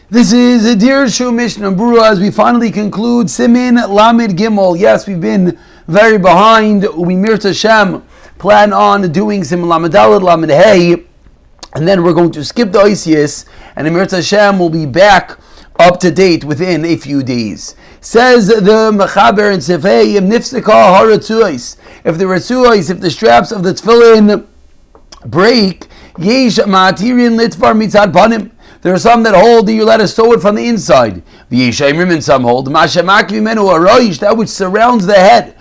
This is a Dirshu Mishnah Berurah as we finally conclude Simin Lamed Gimel. Yes, we've been very behind. We Mirta Hashem plan on doing Simin Lamed Daled Lamed Hey, and then we're going to skip the Oisius, and Mirta Hashem will be back up to date within a few days. Says the Mechaber in Sefei, Im Nifsika Haratzuis. If the Ratzuis, if the straps of the Tefilin break, Yesh Ma'atirin Litvar Mitzad Panim. There are some that hold that you let us sew it from the inside. And some hold that which surrounds the head.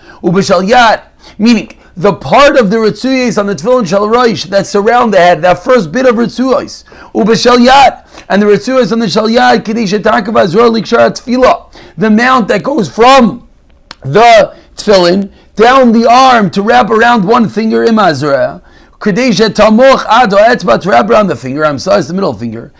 Meaning the part of the ritzuyos on the tefillin shel roish that surround the head, that first bit of ritzuyos. And the ritzuyos on the shel yad the mount that goes from the tefillin down the arm to wrap around one finger imazra. Kadesha tamoch ado etzba to wrap around the finger. I'm sorry, it's the middle finger.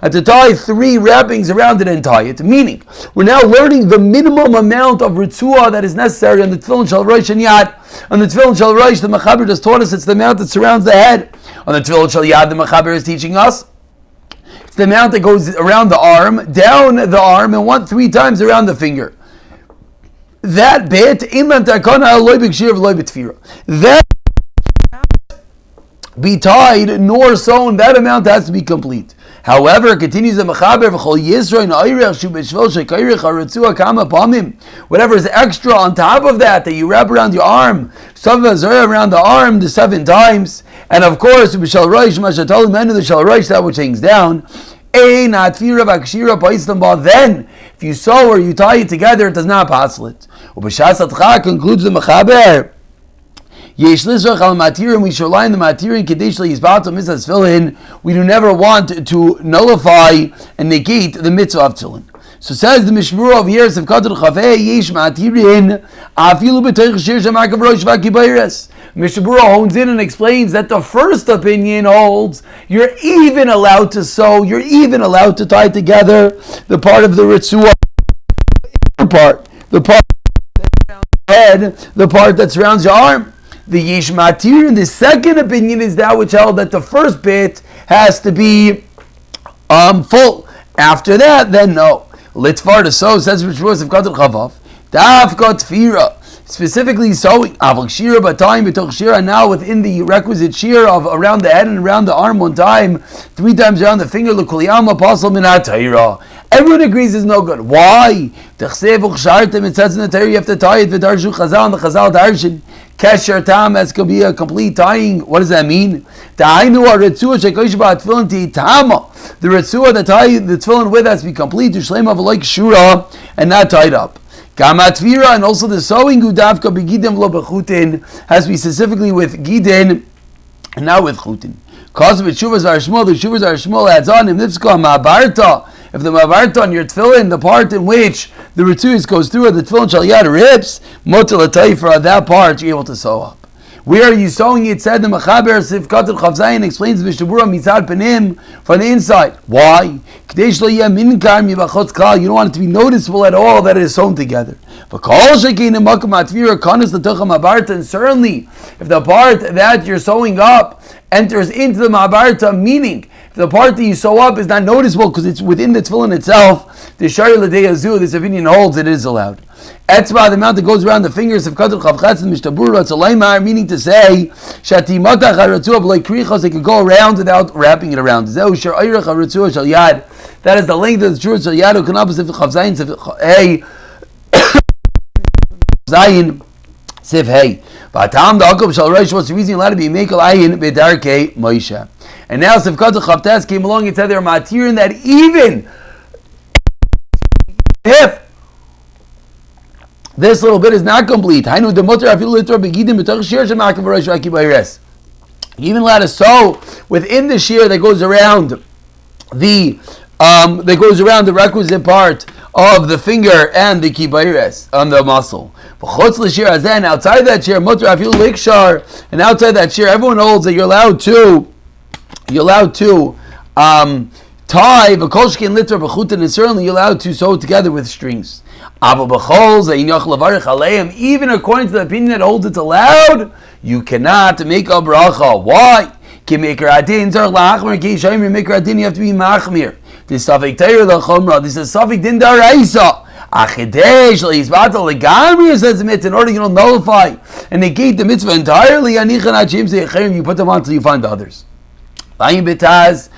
And to tie 3 wrappings around it and tie it. Meaning, we're now learning the minimum amount of ritzua that is necessary on the tefillin shel roish and yad. On the tefillin shel roish, the Mechaber just taught us it's the amount that surrounds the head. On the tefillin shel yad, the Mechaber is teaching us it's the amount that goes around the arm, down the arm, and 3 times around the finger. That bit, that be tied nor sewn, that amount has to be complete. However, continues the Mechaber, whatever is extra on top of that you wrap around your arm, around the arm the 7 times, and of course, the shel roish, that which hangs down. Then, if you sew or you tie it together, it does not passel it. Concludes the Mechaber. We should rely on the matirin. We do never want to nullify and negate the mitzvah of tefillin. So says the Mishnah Berurah over here, Mishnah Berurah hones in and explains that the first opinion holds you're even allowed to sew, you're even allowed to tie together the part of the ritzua, the part that surrounds the head, the part that surrounds your arm. The Yesh Matir, the second opinion, is that which held that the first bit has to be full. After that, then no. Litvar to sew, says which was of Katul Chavav. Dafka Tfira, specifically sewing. Avak Shira Batayim B'toch Shira, now within the requisite shear of around the head and around the arm 1 time, 3 times around the finger. L'kuliyama Pasal Minat Taira. Everyone agrees is no good. Why? It says in the Torah you have to tie it with Dirshu Chazal, and the Chazal Darshan. Kesher Tam, as could be a complete tying. What does that mean? The ritzua that tie the tefillin with has to be complete, to shlema v'loik shura, and not tied up. Gamatvira, and also the sewing udavka begidim lo bechutin, has to be specifically with gidin and not with chutin. Cause with shuvas varshmol, the shuvas varshmol adds on him nifska ma'abarta. If the ma'abarta on your tefillin, the part in which the ritzuyos goes through, or the tefillin shal yad rips, motel atayfra, that part you're able to sew up. Where are you sewing it? Said the Mechaber Sifkat Chavzayin explains Mishnah Berurah Mitzad Panim from the inside. Why? You don't want it to be noticeable at all that it is sewn together. And certainly, if the part that you're sewing up enters into the Ma'abarta, meaning if the part that you sew up is not noticeable because it's within the tefillin itself, the Shari L'Dei Azu, this opinion holds it is allowed. Etzba, the amount that goes around the fingers of Katul Chavchatz and Mishnah Berurah, it's a laimar, meaning to say, Shati Matach HaRatzua B'lei Krichos, they could go around without wrapping it around. Zeu Shar Oyrech HaRatzua Shal Yad, that is the length of the Shur Shal Yad, Ukanabas Sif Chavzayin, Sif Hey, Zayin, Sif Hey. V'atam the Akab Shal Rosh, what's the reason allowed to be Mekel Ayin B'darkei Moshe. And now Sif Katul Chavchatz came along and said there are matirin that even if this little bit is not complete, you even allowed to sew within the shear that goes around the requisite part of the finger and the kibayres on the muscle. Outside that shear, and outside that shear, everyone holds that you're allowed to tie v'kolshkin liter b'chutin, and certainly you're allowed to sew together with strings. Even according to the opinion that holds it's allowed, you cannot make a bracha. Why? Ki mikra adin zar lachmer ki shayim mikra adin. You have to be machmir. This safek teir the chumra. This is safek din daraisa. Achidesh leisbatal legamri says the mitzvah in order you don't nullify and negate the mitzvah entirely. Anichan achim zeicherim. You put them on until you find others. Even the Ritzua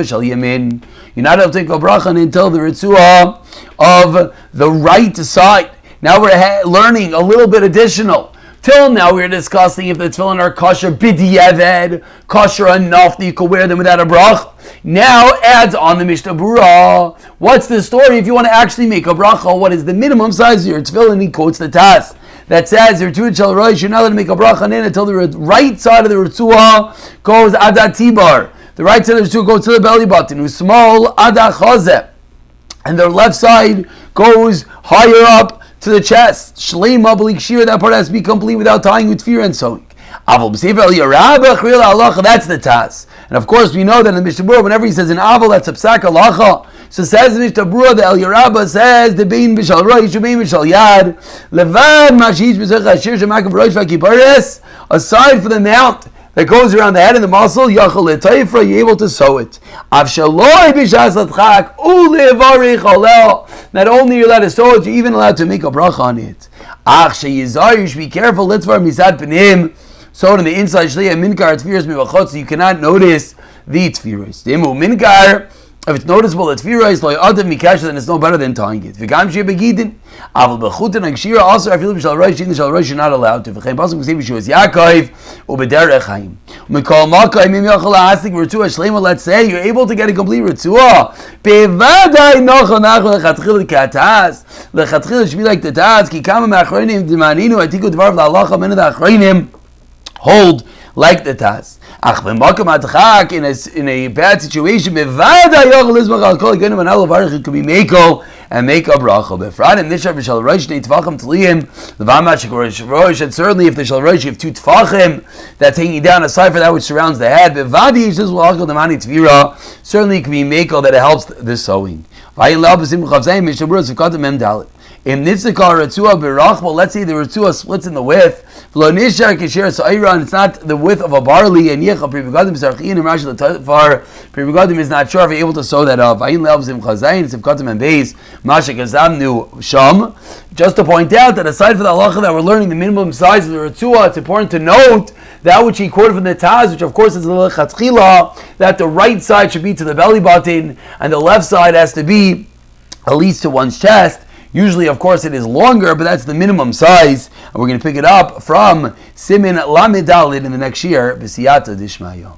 shel Yamin. You're not able to take a bracha until the Ritzua of the right side. Now we're learning a little bit additional. Till now we were discussing if the tefillin are kosher b'diavad, kosher enough that you could wear them without a bracha. Now adds on the Mishnah Berurah. What's the story if you want to actually make a bracha? What is the minimum size of your tefillin? He quotes the Tas that says you're not allowed to make a bracha in until the right side of the Ritzua goes adat tibar. The right side of the Ritzua goes to the belly button. Usmol adat chazeh. And the left side goes higher up to the chest. Shleima b'lik shir, that part has to be complete without tying with fear and sewing. Aval b'sefer el yarabah chril halacha, that's the tas. And of course we know that in the Mishnah Berurah, whenever he says an aval, that's a psak halacha. So says the Mishnah Berurah, the el yarabah says the bein b'shal roish, the bein b'shal yad, levad mashish b'zech hashir shemakav roish v'kiparis, aside from the mount that goes around the head and the muscle, yachal l'tayfra, you're able to sew it. Avshaloi b'shas l'tchak, u'levarich olel. Not only you're allowed to sew it, you're even allowed to make a bracha on it. Ach sheyizar, you should be careful, litzvar misad p'nim, sew it on the inside, shliya minkar, tfiras mivachot, so you cannot notice the tfiras. Dimu minkar, if it's noticeable that tfiras, loy adam mikash, then it's no better than tying it. V'gam shir begidin, aval b'chutin agshira, also I feel b'shal roish, in the shal roish, you're not allowed to. V'chein pasuk b'sev b'shuas Yaakov, u'b'derech chaim. U'mikol makay, mim yachal ha'asik ritzua shlema, let's say you're able to get a complete ritzua. Be'vadai nocho nacho lechatchil k'atas, lechatchil it should be like the tas, ki kama me'achroinim d'maninu, atiku dvar v'la'alacha mena d'achroinim, hold like the tas. Ach b'makam adchak, in a bad situation, bevada yochel izmach al kol genim and al avarich, it could be meko and make a bracha. Befradim nishar b'shal roish nei tefachim tliyim levamat shekorosh roish, and certainly if the shal roish you have two tefachim that's hanging down aside for that which surrounds the head, bevadi yishis l'achol demani tvira, certainly it can be meko that it helps the sewing. V'ayin le'al b'sim chavzayim mishnah berurah zikatim mem dalet. Im nitzikar ritzua berachma, let's say the ritzua splits in the width. V'lo nishar kisher sa'ira, it's not the width of a barley, and yecha privigadim sarchiyin and rashi l'tafar, privigadim is not sure if you're able to sew that up. V'ayin le'al b'sim chazayin, sivkatim and beis, mashak azamnu sham. Just to point out that aside from the halacha that we're learning the minimum size of the ritzua, it's important to note that which he quoted from the Taz, which of course is the lechatchila, that the right side should be to the belly button, and the left side has to be at least to one's chest. Usually, of course, it is longer, but that's the minimum size. And we're going to pick it up from Simin Lamid Dalid in the next year, B'siyata Dishmayo.